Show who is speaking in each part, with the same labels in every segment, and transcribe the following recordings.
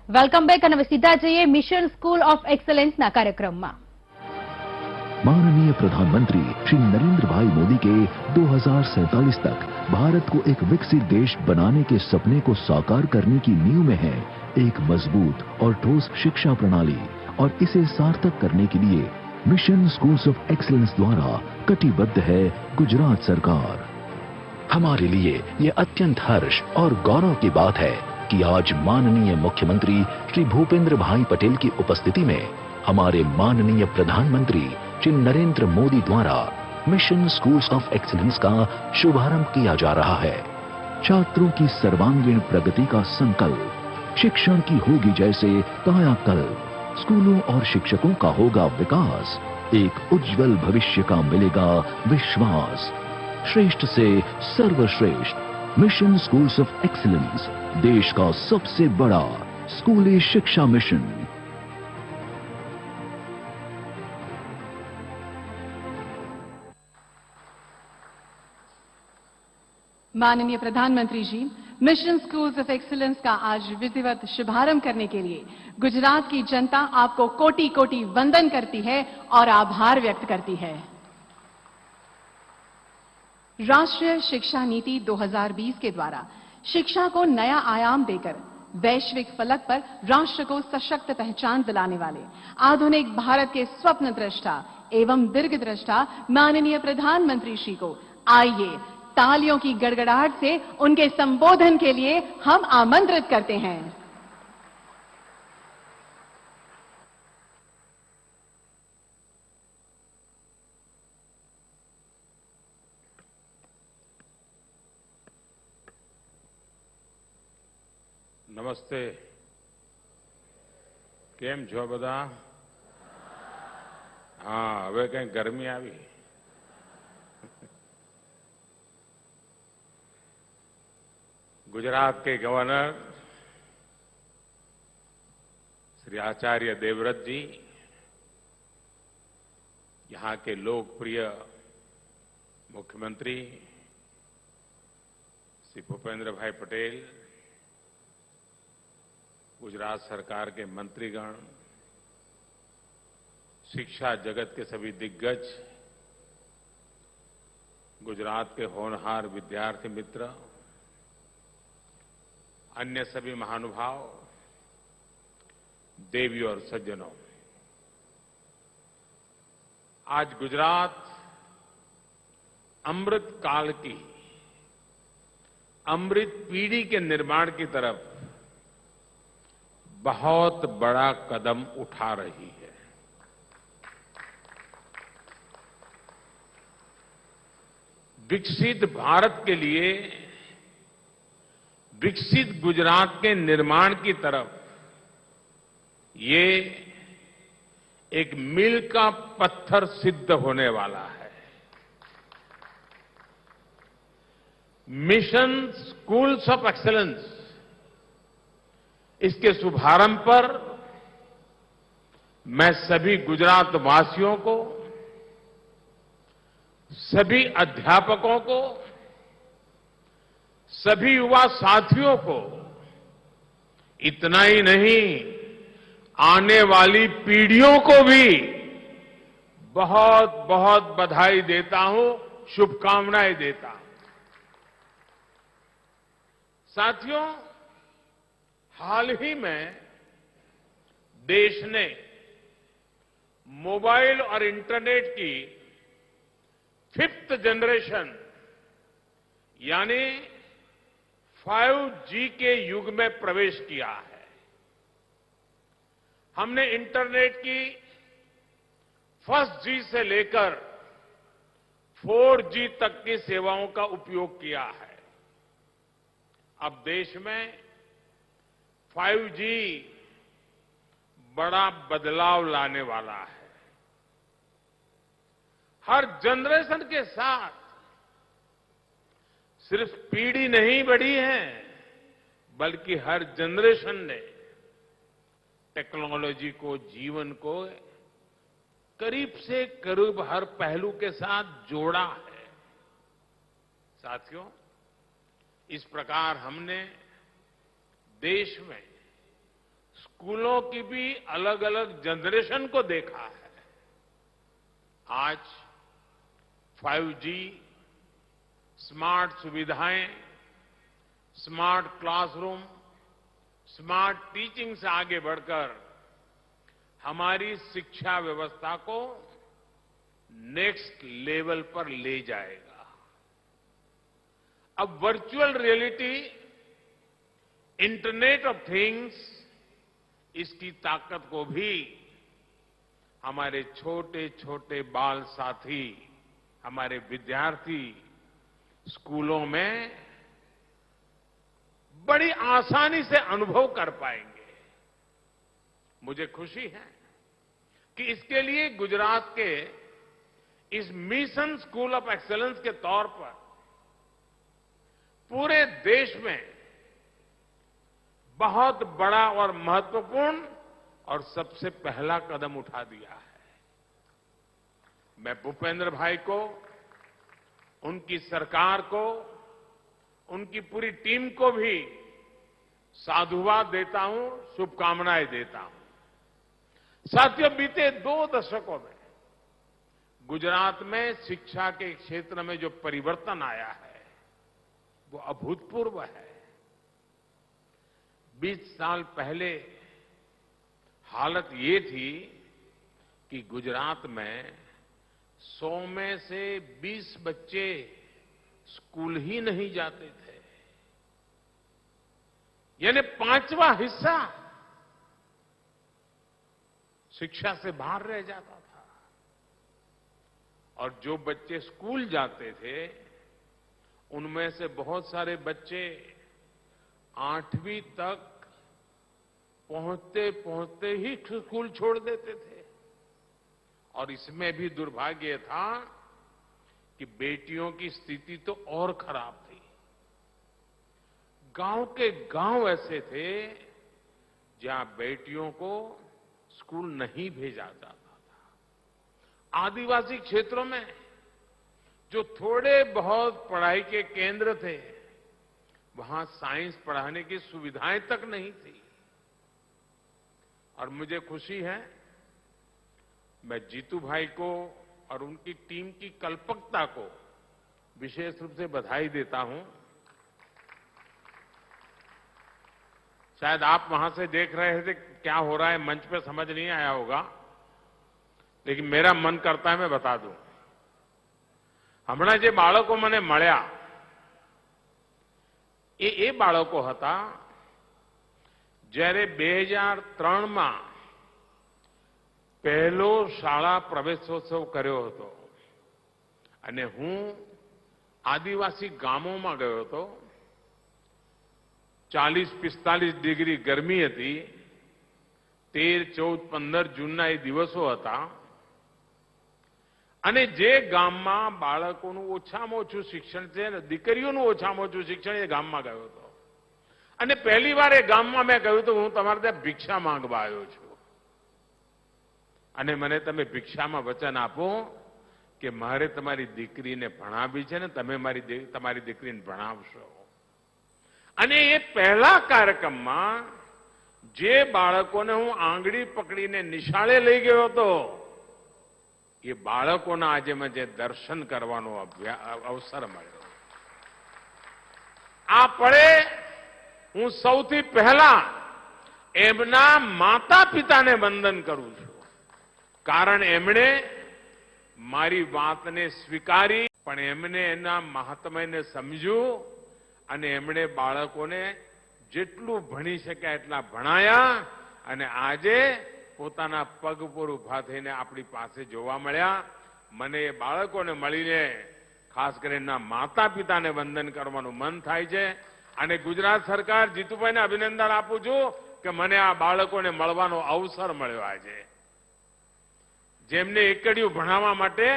Speaker 1: Welcome back અને હવે સીધા જઈએ મિશન સ્કૂલ ઓફ એક્સલન્સના કાર્યક્રમમાં।
Speaker 2: माननीय प्रधानमंत्री श्री नरेंद्र भाई मोदी के 2047 तक भारत को एक विकसित देश बनाने के सपने को साकार करने की नींव में है एक मजबूत और ठोस शिक्षा प्रणाली और इसे सार्थक करने के लिए मिशन स्कूल्स ऑफ एक्सीलेंस द्वारा कटिबद्ध है गुजरात सरकार। हमारे लिए ये अत्यंत हर्ष और गौरव की बात है कि आज माननीय मुख्यमंत्री श्री भूपेंद्र भाई पटेल की उपस्थिति में हमारे माननीय प्रधानमंत्री श्री नरेंद्र मोदी द्वारा मिशन स्कूल्स ऑफ एक्सीलेंस का शुभारंभ किया जा रहा है। छात्रों की सर्वांगीण प्रगति का संकल्प, शिक्षण की होगी जैसे कायाकल्प, स्कूलों और शिक्षकों का होगा विकास, एक उज्जवल भविष्य का मिलेगा विश्वास। श्रेष्ठ से सर्वश्रेष्ठ मिशन स्कूल्स ऑफ एक्सीलेंस, देश का सबसे बड़ा स्कूली शिक्षा मिशन।
Speaker 3: माननीय प्रधानमंत्री जी, मिशन स्कूल्स ऑफ एक्सीलेंस का आज विधिवत शुभारंभ करने के लिए गुजरात की जनता आपको कोटि कोटि वंदन करती है और आभार व्यक्त करती है। राष्ट्रीय शिक्षा नीति 2020 के द्वारा शिक्षा को नया आयाम देकर वैश्विक फलक पर राष्ट्र को सशक्त पहचान दिलाने वाले आधुनिक भारत के स्वप्न दृष्टा एवं दीर्घदृष्टा माननीय प्रधानमंत्री श्री को आइए तालियों की गड़गड़ाहट से उनके संबोधन के लिए हम आमंत्रित करते हैं।
Speaker 4: नमस्ते, केम छो बधा? हाँ, हवे कहीं गर्मी आवी? गुजरात के गवर्नर श्री आचार्य देवव्रत जी, यहां के लोकप्रिय मुख्यमंत्री श्री भूपेंद्र भाई पटेल, गुजरात सरकार के मंत्रीगण, शिक्षा जगत के सभी दिग्गज, गुजरात के होनहार विद्यार्थी मित्र, अन्य सभी महानुभाव, देवी और सज्जनों, आज गुजरात अमृत काल की अमृत पीढ़ी के निर्माण की तरफ बहुत बड़ा कदम उठा रही है। विकसित भारत के लिए विकसित गुजरात के निर्माण की तरफ ये एक मील का पत्थर सिद्ध होने वाला है। मिशन स्कूल्स ऑफ एक्सीलेंस, इसके शुभारंभ पर मैं सभी गुजरात वासियों को, सभी अध्यापकों को, सभी युवा साथियों को, इतना ही नहीं आने वाली पीढ़ियों को भी बहुत बहुत बधाई देता हूं, शुभकामनाएं देता हूं। साथियों, हाल ही में देश ने मोबाइल और इंटरनेट की 5th जनरेशन यानी 5G के युग में प्रवेश किया है। हमने इंटरनेट की 1st G से लेकर 4G तक की सेवाओं का उपयोग किया है। अब देश में 5G बड़ा बदलाव लाने वाला है। हर जनरेशन के साथ सिर्फ पीढ़ी नहीं बढ़ी है, बल्कि हर जनरेशन ने टेक्नोलॉजी को, जीवन को करीब से करीब हर पहलू के साथ जोड़ा है। साथियों, इस प्रकार हमने देश में स्कूलों की भी अलग अलग जनरेशन को देखा है। आज 5G, स्मार्ट सुविधाएं, स्मार्ट क्लासरूम, स्मार्ट टीचिंग से आगे बढ़कर हमारी शिक्षा व्यवस्था को नेक्स्ट लेवल पर ले जाएगा। अब virtual reality, internet of things, इसकी ताकत को भी हमारे छोटे छोटे बाल साथी, हमारे विद्यार्थी स्कूलों में बड़ी आसानी से अनुभव कर पाएंगे। मुझे खुशी है कि इसके लिए गुजरात के इस मिशन स्कूल ऑफ एक्सीलेंस के तौर पर पूरे देश में बहुत बड़ा और महत्वपूर्ण और सबसे पहला कदम उठा दिया है। मैं भूपेंद्र भाई को, उनकी सरकार को, उनकी पूरी टीम को भी साधुवाद देता हूं, शुभकामनाएं देता हूं। साथियों, बीते 2 दशकों में गुजरात में शिक्षा के क्षेत्र में जो परिवर्तन आया है वो अभूतपूर्व है। 20 साल पहले हालत ये थी कि गुजरात में 100 में से 20 बच्चे स्कूल ही नहीं जाते थे, यानी 5वां हिस्सा शिक्षा से बाहर रह जाता था। और जो बच्चे स्कूल जाते थे उनमें से बहुत सारे बच्चे 8वीं तक पहुंचते पहुंचते ही स्कूल छोड़ देते थे। और इसमें भी दुर्भाग्य था कि बेटियों की स्थिति तो और खराब थी। गांव के गांव ऐसे थे जहां बेटियों को स्कूल नहीं भेजा जाता था। आदिवासी क्षेत्रों में जो थोड़े बहुत पढ़ाई के केंद्र थे वहां साइंस पढ़ाने की सुविधाएं तक नहीं थी। और मुझे खुशी है, मैं जीतू भाई को और उनकी टीम की कल्पकता को विशेष रूप से बधाई देता हूं। शायद आप वहां से देख रहे थे क्या हो रहा है, मंच पे समझ नहीं आया होगा, लेकिन मेरा मन करता है मैं बता दूं। હમણાં જે બાળકો મને મળ્યા એ બાળકો હતા જ્યારે 2003માં પહેલો શાળા પ્રવેશોત્સવ કર્યો હતો અને હું આદિવાસી ગામોમાં ગયો હતો। 40-45 ડિગ્રી ગરમી હતી। 13, 14, 15 જૂનના એ દિવસો હતા અને જે ગામમાં બાળકોનું ઓછામાં ઓછું શિક્ષણ છે ને દીકરીઓનું ઓછામાં ઓછું શિક્ષણ એ ગામમાં ગયો હતો અને પહેલી વાર એ ગામમાં મેં કહ્યું તો હું તમારે ત્યાં ભિક્ષા માંગવા આવ્યો છું અને મને તમે ભિક્ષામાં વચન આપો કે મારે તમારી દીકરીને ભણાવવી છે ને તમે તમારી દીકરીને ભણાવશો। અને એ પહેલા કાર્યક્રમમાં જે બાળકોને હું આંગળી પકડીને નિશાળે લઈ ગયો હતો એ બાળકોના આજે મને દર્શન કરવાનો અવસર મળ્યો। આ પળે હું સૌથી પહેલા એમના માતા પિતાને વંદન કરું છું, કારણ એમણે મારી વાતને સ્વીકારી, પણ એમને એના મહાત્મ્યને સમજ્યું અને એમણે બાળકોને જેટલું ભણી શક્યા એટલા ભણાયા અને આજે પોતાના પગ પર ઉભા થઈને આપણી પાસે જોવા મળ્યા। મને એ બાળકોને મળીને ખાસ કરીને માતા પિતાને વંદન કરવાનું મન થાય છે અને ગુજરાત સરકાર જીતુભાઈને અભિનંદન આપું છું કે મને આ બાળકોને મળવાનો અવસર મળ્યો આજે, જેમને એકડિયું ભણાવવા માટે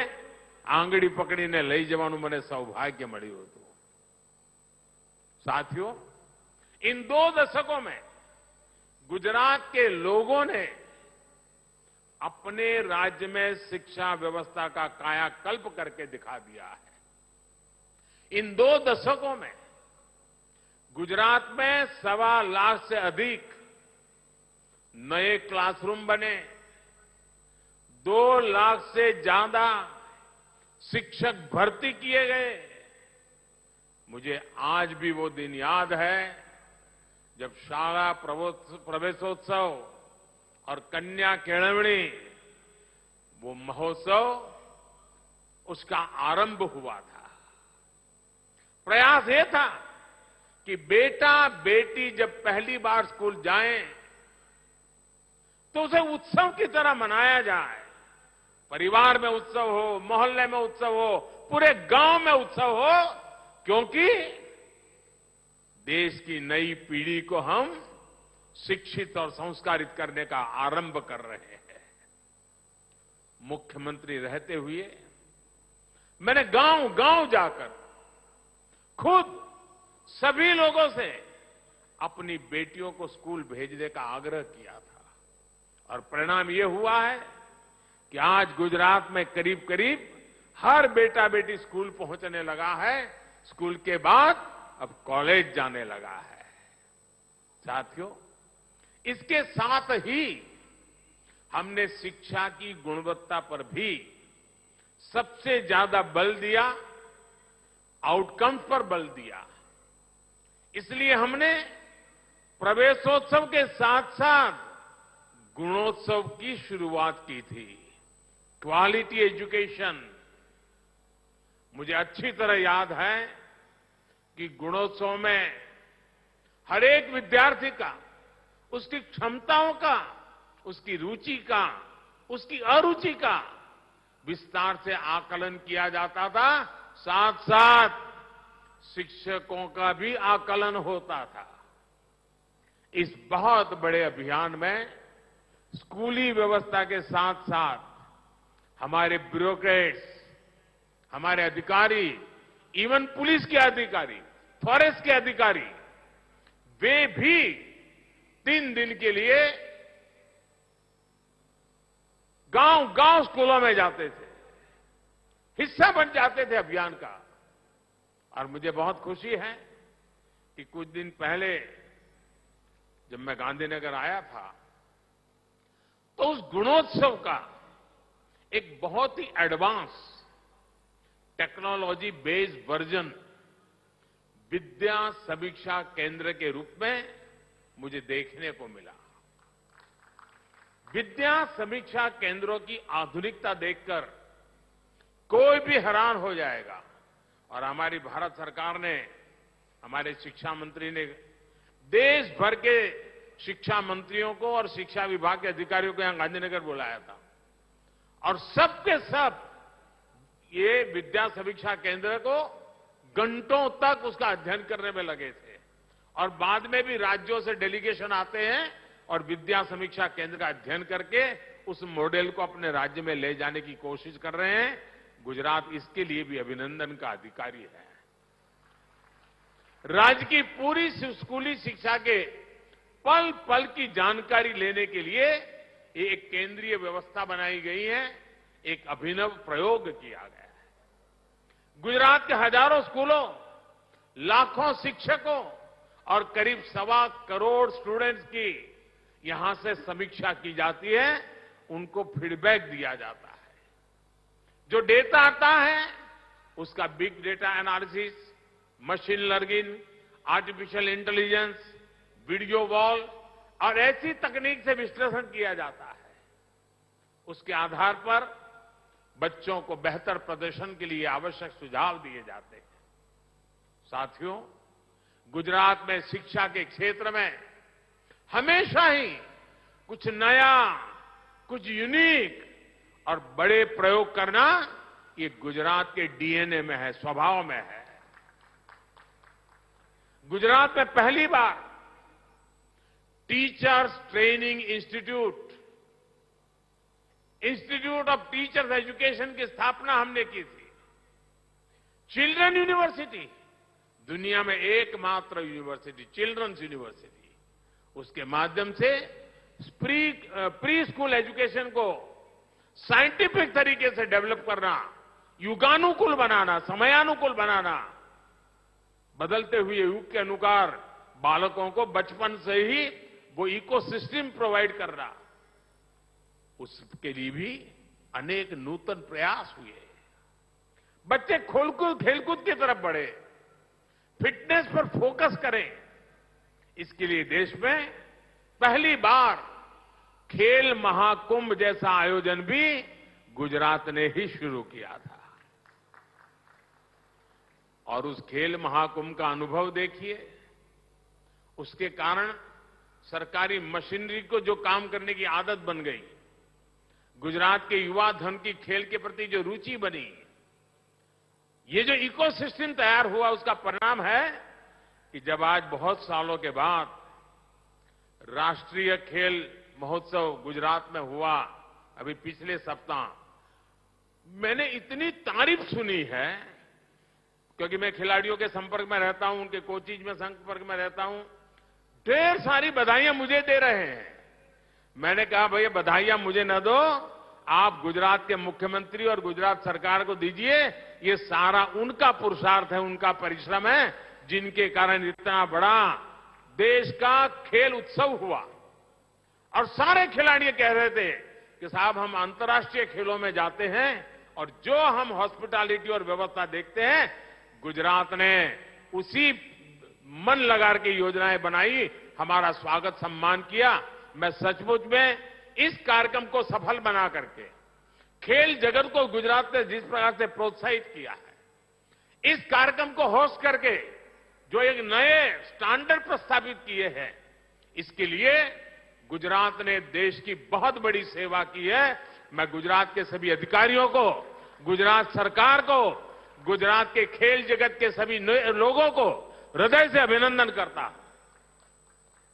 Speaker 4: આંગળી પકડીને લઈ જવાનું મને સૌભાગ્ય મળ્યું હતું। साथियों, इन 2 दशकों में गुजरात के लोगों ने अपने राज्य में शिक्षा व्यवस्था का कायाकल्प करके दिखा दिया है। इन 2 दशकों में गुजरात में 1.25 लाख से अधिक नए क्लासरूम बने, 2 लाख से ज्यादा शिक्षक भर्ती किए गए। मुझे आज भी वो दिन याद है जब शाला प्रवेशोत्सव और कन्या केळवणी, वो महोत्सव, उसका आरंभ हुआ था। प्रयास ये था कि बेटा बेटी जब पहली बार स्कूल जाएं तो उसे उत्सव की तरह मनाया जाए। परिवार में उत्सव हो, मोहल्ले में उत्सव हो, पूरे गांव में उत्सव हो, क्योंकि देश की नई पीढ़ी को हम शिक्षित और संस्कारित करने का आरंभ कर रहे हैं। मुख्यमंत्री रहते हुए मैंने गांव गांव जाकर खुद सभी लोगों से अपनी बेटियों को स्कूल भेजने का आग्रह किया था, और परिणाम ये हुआ है कि आज गुजरात में करीब करीब हर बेटा बेटी स्कूल पहुंचने लगा है। स्कूल के बाद अब कॉलेज जाने लगा है। साथियों, इसके साथ ही हमने शिक्षा की गुणवत्ता पर भी सबसे ज्यादा बल दिया, आउटकम्स पर बल दिया। इसलिए हमने प्रवेशोत्सव के साथ साथ गुणोत्सव की शुरुआत की थी। Quality education. मुझे अच्छी तरह याद है कि गुणोत्सव में हर एक विद्यार्थी का, उसकी क्षमताओं का, उसकी रुचि का, उसकी अरुचि का विस्तार से आकलन किया जाता था। साथ साथ शिक्षकों का भी आकलन होता था। इस बहुत बड़े अभियान में स्कूली व्यवस्था के साथ साथ हमारे ब्यूरोक्रेट्स, हमारे अधिकारी, इवन पुलिस के अधिकारी, फॉरेस्ट के अधिकारी, वे भी 3 दिन के लिए गांव गांव स्कूलों में जाते थे, हिस्सा बन जाते थे अभियान का। और मुझे बहुत खुशी है कि कुछ दिन पहले जब मैं गांधीनगर आया था तो उस गुणोत्सव का एक बहुत ही एडवांस टेक्नोलॉजी बेस्ड वर्जन विद्या समीक्षा केंद्र के रूप में मुझे देखने को मिला। विद्या समीक्षा केंद्रों की आधुनिकता देखकर कोई भी हैरान हो जाएगा। और हमारी भारत सरकार ने, हमारे शिक्षा मंत्री ने देश भर के शिक्षा मंत्रियों को और शिक्षा विभाग के अधिकारियों को यहां गांधीनगर बुलाया था, और सबके सब ये विद्या समीक्षा केंद्र को घंटों तक उसका अध्ययन करने में लगे थे। और बाद में भी राज्यों से डेलीगेशन आते हैं और विद्या समीक्षा केंद्र का अध्ययन करके उस मॉडल को अपने राज्य में ले जाने की कोशिश कर रहे हैं। गुजरात इसके लिए भी अभिनंदन का अधिकारी है। राज्य की पूरी स्कूली शिक्षा के पल पल की जानकारी लेने के लिए एक केंद्रीय व्यवस्था बनाई गई है, एक अभिनव प्रयोग किया गया है। गुजरात के हजारों स्कूलों, लाखों शिक्षकों और करीब 1.25 करोड़ स्टूडेंट्स की यहां से समीक्षा की जाती है, उनको फीडबैक दिया जाता है। जो डेटा आता है उसका big data analysis, machine learning, artificial intelligence, video wall और ऐसी तकनीक से विश्लेषण किया जाता है। उसके आधार पर बच्चों को बेहतर प्रदर्शन के लिए आवश्यक सुझाव दिए जाते हैं। साथियों, गुजरात में शिक्षा के क्षेत्र में हमेशा ही कुछ नया, कुछ यूनिक और बड़े प्रयोग करना ये गुजरात के डीएनए में है, स्वभाव में है। गुजरात में पहली बार teachers training institute of teachers education की स्थापना हमने की थी। चिल्ड्रन यूनिवर्सिटी, दुनिया में एकमात्र यूनिवर्सिटी, चिल्ड्रंस यूनिवर्सिटी। उसके माध्यम से प्री स्कूल एजुकेशन को साइंटिफिक तरीके से डेवलप करना, युगानुकूल बनाना, समयानुकूल बनाना, बदलते हुए युग के अनुसार बालकों को बचपन से ही वो इकोसिस्टम प्रोवाइड कर रहा, उसके लिए भी अनेक नूतन प्रयास हुए। बच्चे खोलकूद खेलकूद की तरफ बढ़े, फिटनेस पर फोकस करें। इसके लिए देश में पहली बार खेल महाकुंभ जैसा आयोजन भी गुजरात ने ही शुरू किया था। और उस खेल महाकुंभ का अनुभव देखिए, उसके कारण सरकारी मशीनरी को जो काम करने की आदत बन गई, गुजरात के युवा धन की खेल के प्रति जो रुचि बनी, ये जो इकोसिस्टम तैयार हुआ, उसका परिणाम है कि जब आज बहुत सालों के बाद राष्ट्रीय खेल महोत्सव गुजरात में हुआ, अभी पिछले सप्ताह, मैंने इतनी तारीफ सुनी है, क्योंकि मैं खिलाड़ियों के संपर्क में रहता हूं, उनके कोचिज में संपर्क में रहता हूं, ढेर सारी बधाइयां मुझे दे रहे हैं। मैंने कहा भैया बधाइयां मुझे न दो, आप गुजरात के मुख्यमंत्री और गुजरात सरकार को दीजिए। ये सारा उनका पुरुषार्थ है, उनका परिश्रम है, जिनके कारण इतना बड़ा देश का खेल उत्सव हुआ। और सारे खिलाड़ी कह रहे थे कि साहब हम अंतर्राष्ट्रीय खेलों में जाते हैं और जो हम हॉस्पिटैलिटी और व्यवस्था देखते हैं, गुजरात ने उसी मन लगा के योजनाएं बनाई, हमारा स्वागत सम्मान किया। मैं सचमुच में इस कार्यक्रम को सफल बना करके खेल जगत को गुजरात ने जिस प्रकार से प्रोत्साहित किया है, इस कार्यक्रम को होस्ट करके जो एक नए स्टैंडर्ड प्रस्तावित किए हैं, इसके लिए गुजरात ने देश की बहुत बड़ी सेवा की है। मैं गुजरात के सभी अधिकारियों को, गुजरात सरकार को, गुजरात के खेल जगत के सभी लोगों को हृदय से अभिनंदन करता हूं।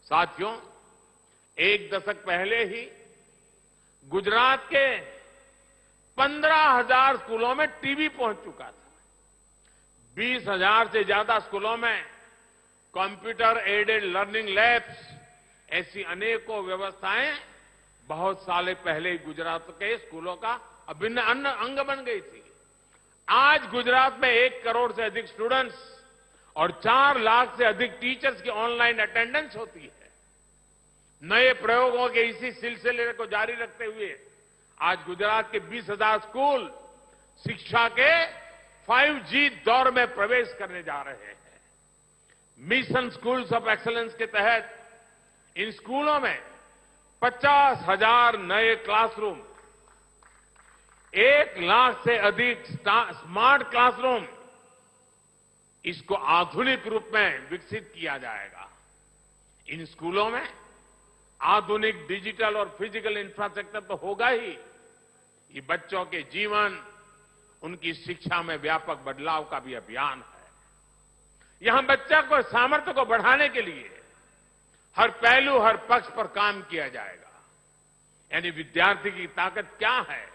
Speaker 4: साथियों, एक दशक पहले ही गुजरात के 15,000 स्कूलों में टीवी पहुंच चुका था। 20,000 से ज्यादा स्कूलों में कंप्यूटर एडेड लर्निंग लैब्स, ऐसी अनेकों व्यवस्थाएं बहुत साल पहले ही गुजरात के स्कूलों का अभिन्न अंग बन गई थी। आज गुजरात में 1 करोड़ से अधिक स्टूडेंट्स और 4 लाख से अधिक टीचर्स की ऑनलाइन अटेंडेंस होती है। नए प्रयोगों के इसी सिलसिले को जारी रखते हुए आज गुजरात के 20,000 स्कूल शिक्षा के 5G दौर में प्रवेश करने जा रहे हैं। मिशन स्कूल्स ऑफ एक्सीलेंस के तहत इन स्कूलों में 50,000 नए क्लासरूम, 1 लाख से अधिक स्मार्ट क्लासरूम, इसको आधुनिक रूप में विकसित किया जाएगा। इन स्कूलों में आधुनिक डिजिटल और फिजिकल इंफ्रास्ट्रक्चर तो होगा ही, ये बच्चों के जीवन, उनकी शिक्षा में व्यापक बदलाव का भी अभियान है। यहां बच्चा को सामर्थ्य को बढ़ाने के लिए हर पहलू, हर पक्ष पर काम किया जाएगा। यानी विद्यार्थी की ताकत क्या है,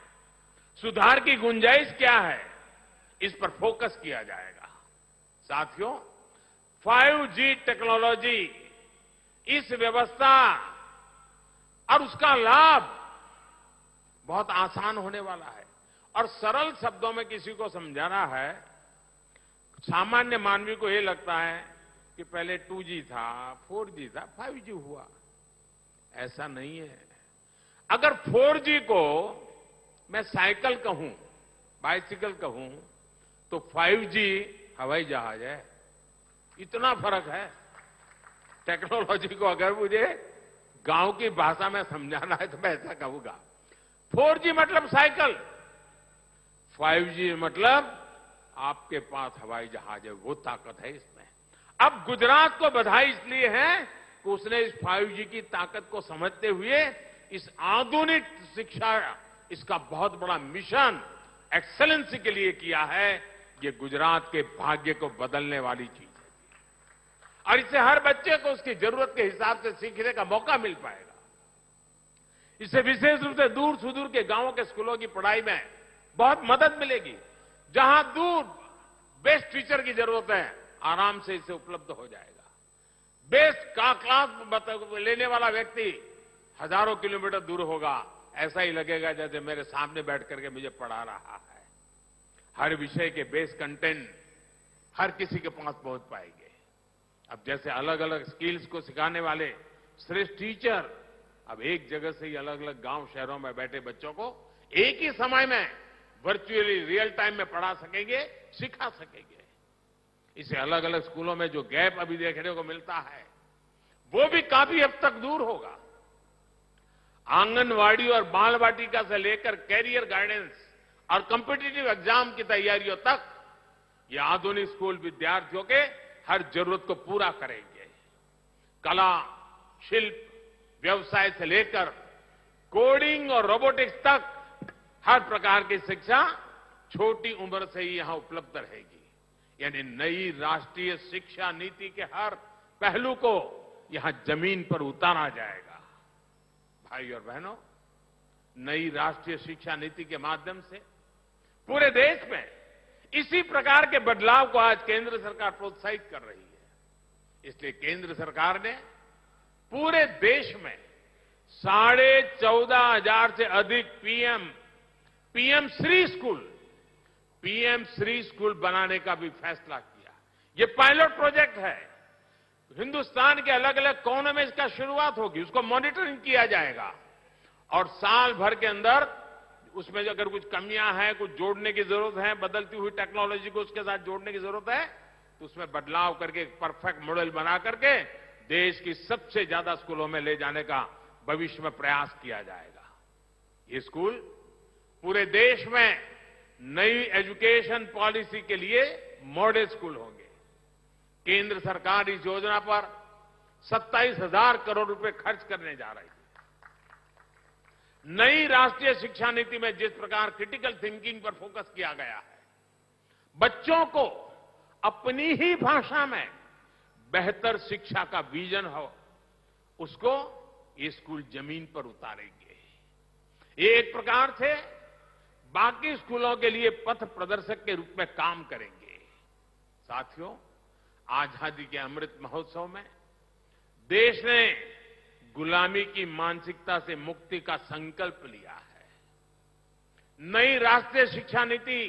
Speaker 4: सुधार की गुंजाइश क्या है, इस पर फोकस किया जाएगा। साथियों, 5G टेक्नोलॉजी, इस व्यवस्था और उसका लाभ बहुत आसान होने वाला है। और सरल शब्दों में किसी को समझाना है, सामान्य मानवी को यह लगता है कि पहले 2G था, 4G था, 5G हुआ। ऐसा नहीं है। अगर 4G को मैं साइकिल कहूं, बाइसिकल कहूं, तो 5G हवाई जहाज है। इतना फर्क है। टेक्नोलॉजी को अगर मुझे गांव की भाषा में समझाना है तो मैं ऐसा कहूंगा, 4G मतलब साइकिल, 5G मतलब आपके पास हवाई जहाज है, वो ताकत है इसमें। अब गुजरात को बधाई इसलिए है कि उसने इस 5G की ताकत को समझते हुए इस आधुनिक शिक्षा, इसका बहुत बड़ा मिशन एक्सेलेंसी के लिए किया है। ये गुजरात के भाग्य को बदलने वाली चीज है और इससे हर बच्चे को उसकी जरूरत के हिसाब से सीखने का मौका मिल पाएगा। इससे विशेष रूप से दूर सुदूर के गांवों के स्कूलों की पढ़ाई में बहुत मदद मिलेगी। जहां दूर बेस्ट टीचर की जरूरत है, आराम से इसे उपलब्ध हो जाएगा। बेस्ट का क्लास लेने वाला व्यक्ति हजारों किलोमीटर दूर होगा, ऐसा ही लगेगा जैसे मेरे सामने बैठ करके मुझे पढ़ा रहा है। हर विषय के बेस कंटेंट हर किसी के पास पहुंच पाएंगे। अब जैसे अलग अलग स्किल्स को सिखाने वाले श्रेष्ठ टीचर अब एक जगह से ही अलग अलग गांव शहरों में बैठे बच्चों को एक ही समय में वर्चुअली रियल टाइम में पढ़ा सकेंगे, सिखा सकेंगे। इसे अलग अलग स्कूलों में जो गैप अभी देखने को मिलता है वो भी काफी हद तक दूर होगा। आंगनवाड़ी और बाल वाटिका से लेकर कैरियर गाइडेंस और कॉम्पिटिटिव एग्जाम की तैयारियों तक ये आधुनिक स्कूल विद्यार्थियों के हर जरूरत को पूरा करेंगे। कला, शिल्प, व्यवसाय से लेकर कोडिंग और रोबोटिक्स तक हर प्रकार की शिक्षा छोटी उम्र से ही यहां उपलब्ध रहेगी। यानी नई राष्ट्रीय शिक्षा नीति के हर पहलू को यहां जमीन पर उतारा जाएगा। भाई और बहनों, नई राष्ट्रीय शिक्षा नीति के माध्यम से पूरे देश में इसी प्रकार के बदलाव को आज केंद्र सरकार प्रोत्साहित कर रही है। इसलिए केंद्र सरकार ने पूरे देश में 14,500 से अधिक पीएम श्री स्कूल बनाने का भी फैसला किया। ये पायलट प्रोजेक्ट है। हिंदुस्तान के अलग अलग कोनों में इसका शुरुआत होगी, उसको मॉनिटरिंग किया जाएगा और साल भर के अंदर उसमें अगर कुछ कमियां हैं, कुछ जोड़ने की जरूरत है, बदलती हुई टेक्नोलॉजी को उसके साथ जोड़ने की जरूरत है, तो उसमें बदलाव करके एक परफेक्ट मॉडल बना करके देश की सबसे ज्यादा स्कूलों में ले जाने का भविष्य में प्रयास किया जाएगा। ये स्कूल पूरे देश में नई एजुकेशन पॉलिसी के लिए मॉडल स्कूल होंगे। केंद्र सरकार इस योजना पर 27,000 करोड़ रुपए खर्च करने जा रही है। नई राष्ट्रीय शिक्षा नीति में जिस प्रकार क्रिटिकल थिंकिंग पर फोकस किया गया है, बच्चों को अपनी ही भाषा में बेहतर शिक्षा का विजन हो, उसको ये स्कूल जमीन पर उतारेंगे। ये एक प्रकार से बाकी स्कूलों के लिए पथ प्रदर्शक के रूप में काम करेंगे। साथियों, आजादी के अमृत महोत्सव में देश ने गुलामी की मानसिकता से मुक्ति का संकल्प लिया है। नई राष्ट्रीय शिक्षा नीति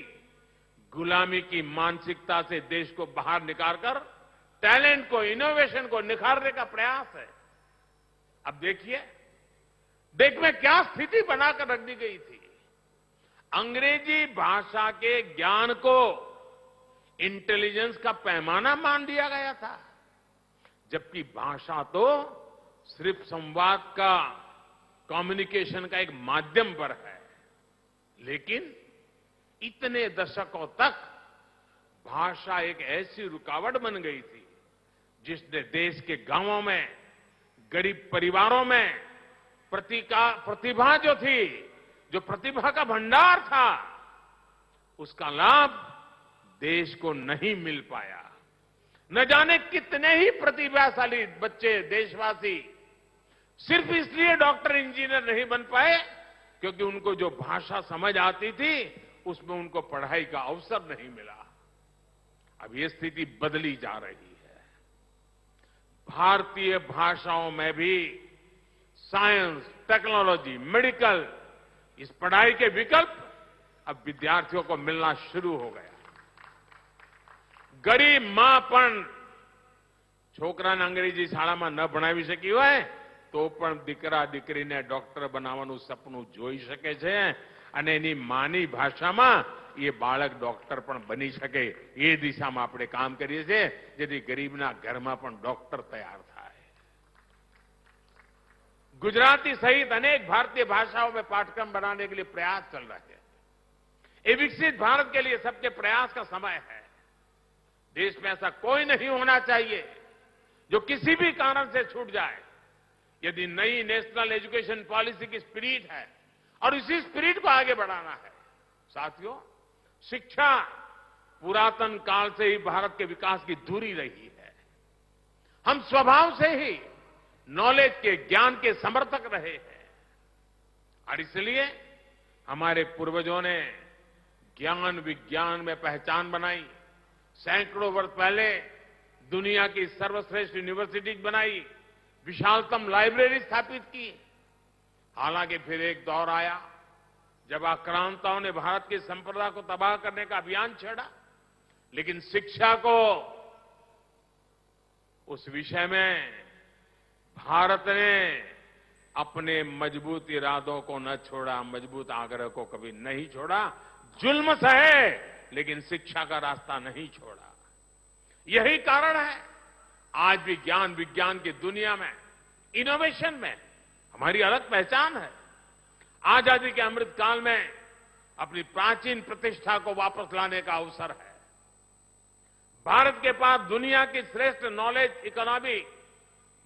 Speaker 4: गुलामी की मानसिकता से देश को बाहर निकालकर टैलेंट को, इनोवेशन को निखारने का प्रयास है। अब देखिए, देश में क्या स्थिति बनाकर रख दी गई थी। अंग्रेजी भाषा के ज्ञान को इंटेलिजेंस का पैमाना मान लिया गया था, जबकि भाषा तो सिर्फ संवाद का, कम्युनिकेशन का एक माध्यम पर है। लेकिन इतने दशकों तक भाषा एक ऐसी रुकावट बन गई थी जिसने देश के गांवों में, गरीब परिवारों में प्रतिभा जो थी, जो प्रतिभा का भंडार था, उसका लाभ देश को नहीं मिल पाया। न जाने कितने ही प्रतिभाशाली बच्चे, देशवासी सिर्फ इसलिए डॉक्टर, इंजीनियर नहीं बन पाए क्योंकि उनको जो भाषा समझ आती थी उसमें उनको पढ़ाई का अवसर नहीं मिला। अब ये स्थिति बदली जा रही है। भारतीय भाषाओं में भी साइंस, टेक्नोलॉजी, मेडिकल, इस पढ़ाई के विकल्प अब विद्यार्थियों को मिलना शुरू हो गया। गरीब मां पण છોકરાને અંગ્રેજી શાળામાં ન ભણાવી શકી હોય તો પણ દીકરા દીકરીને ડોક્ટર બનાવવાનું સપનું જોઈ શકે છે અને એની માની ભાષામાં એ બાળક ડોક્ટર પણ બની શકે, એ દિશામાં આપણે કામ કરીએ છીએ જેથી ગરીબના ઘરમાં પણ ડોક્ટર તૈયાર થાય। गुजराती सहित अनेक भारतीय भाषाओं में पाठ्यक्रम बनाने के लिए प्रयास चल रहे हैं। ये विकसित भारत के लिए सबके प्रयास का समय है। देश में ऐसा कोई नहीं होना चाहिए जो किसी भी कारण से छूट जाए। यदि नई नेशनल एजुकेशन पॉलिसी की स्पिरिट है और इसी स्पिरिट को आगे बढ़ाना है। साथियों, शिक्षा पुरातन काल से ही भारत के विकास की धुरी रही है। हम स्वभाव से ही नॉलेज के, ज्ञान के समर्थक रहे हैं और इसलिए हमारे पूर्वजों ने ज्ञान विज्ञान में पहचान बनाई। सैकड़ों वर्ष पहले दुनिया की सर्वश्रेष्ठ यूनिवर्सिटी बनाई, विशालतम लाइब्रेरी स्थापित की। हालांकि फिर एक दौर आया जब आक्रांताओं ने भारत की संप्रदा को तबाह करने का अभियान छेड़ा, लेकिन शिक्षा को उस विषय में भारत ने अपने मजबूत इरादों को न छोड़ा, मजबूत आग्रह को कभी नहीं छोड़ा। जुल्म सहे लेकिन शिक्षा का रास्ता नहीं छोड़ा। यही कारण है आज भी ज्ञान विज्ञान की दुनिया में, इनोवेशन में हमारी अलग पहचान है। आजादी के अमृत काल में अपनी प्राचीन प्रतिष्ठा को वापस लाने का अवसर है। भारत के पास दुनिया की श्रेष्ठ नॉलेज इकोनॉमी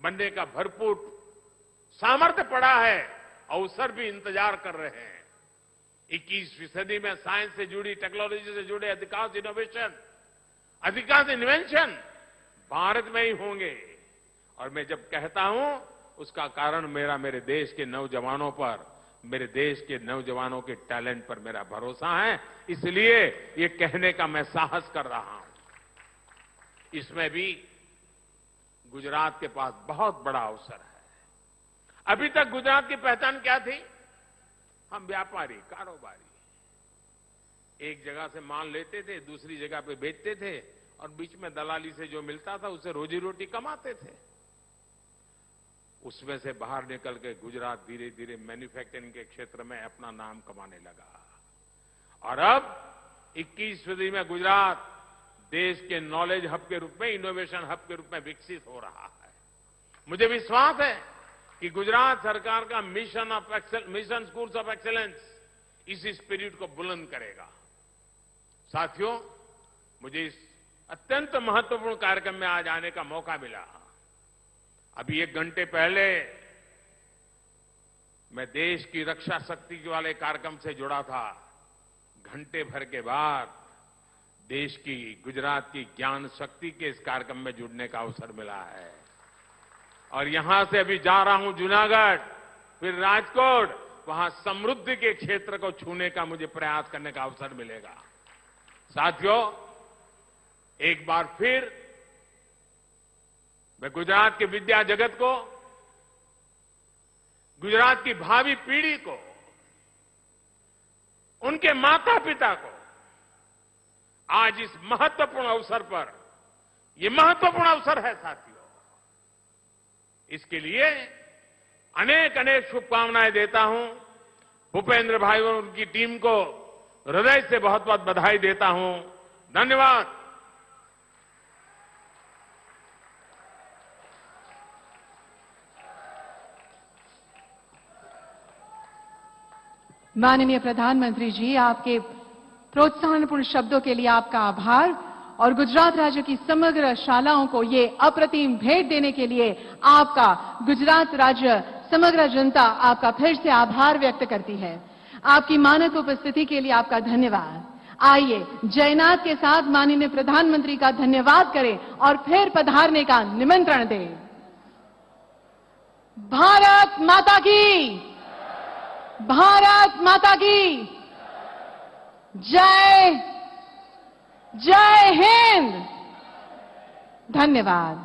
Speaker 4: बनने का भरपूर सामर्थ्य पड़ा है। अवसर भी इंतजार कर रहे हैं। 21वीं सदी में साइंस से जुड़ी, टेक्नोलॉजी से जुड़े अधिकांश इनोवेशन, अधिकांश इन्वेंशन भारत में ही होंगे। और मैं जब कहता हूं उसका कारण मेरे देश के नौजवानों पर, मेरे देश के नौजवानों के टैलेंट पर मेरा भरोसा है। इसलिए ये कहने का मैं साहस कर रहा हूं। इसमें भी गुजरात के पास बहुत बड़ा अवसर है। अभी तक गुजरात की पहचान क्या थी? हम व्यापारी, कारोबारी, एक जगह से माल लेते थे, दूसरी जगह पे बेचते थे और बीच में दलाली से जो मिलता था उससे रोजी रोटी कमाते थे। उसमें से बाहर निकल के गुजरात धीरे धीरे मैन्युफैक्चरिंग के क्षेत्र में अपना नाम कमाने लगा। और अब 21वीं सदी में गुजरात देश के नॉलेज हब के रूप में, इनोवेशन हब के रूप में विकसित हो रहा है। मुझे विश्वास है कि गुजरात सरकार का मिशन स्कूल्स ऑफ एक्सीलेंस इसी स्पिरिट को बुलंद करेगा। साथियों, मुझे इस अत्यंत महत्वपूर्ण कार्यक्रम में आज आने का मौका मिला। अभी 1 घंटे पहले मैं देश की रक्षा शक्ति वाले कार्यक्रम से जुड़ा था। घंटे भर के बाद देश की, गुजरात की ज्ञान शक्ति के इस कार्यक्रम में जुड़ने का अवसर मिला है। और यहां से अभी जा रहा हूं जूनागढ़, फिर राजकोट, वहां समृद्धि के क्षेत्र को छूने का मुझे प्रयास करने का अवसर मिलेगा। साथियों, एक बार फिर मैं गुजरात के विद्या जगत को, गुजरात की भावी पीढ़ी को, उनके माता पिता को आज इस महत्वपूर्ण अवसर पर, यह महत्वपूर्ण अवसर है साथियों, इसके लिए अनेक अनेक शुभकामनाएं देता हूं। भूपेंद्र भाई और उनकी टीम को हृदय से बहुत बहुत बधाई देता हूं। धन्यवाद।
Speaker 3: माननीय प्रधानमंत्री जी, आपके प्रोत्साहनपूर्ण शब्दों के लिए आपका आभार और गुजरात राज्य की समग्र शालाओं को ये अप्रतिम भेंट देने के लिए आपका, गुजरात राज्य समग्र जनता आपका फिर से आभार व्यक्त करती है। आपकी मानक उपस्थिति के लिए आपका धन्यवाद। आइए जयनाथ के साथ माननीय प्रधानमंत्री का धन्यवाद करें और फिर पधारने का निमंत्रण दें। भारत माता की, भारत माता की जय, जय हिंद। धन्यवाद।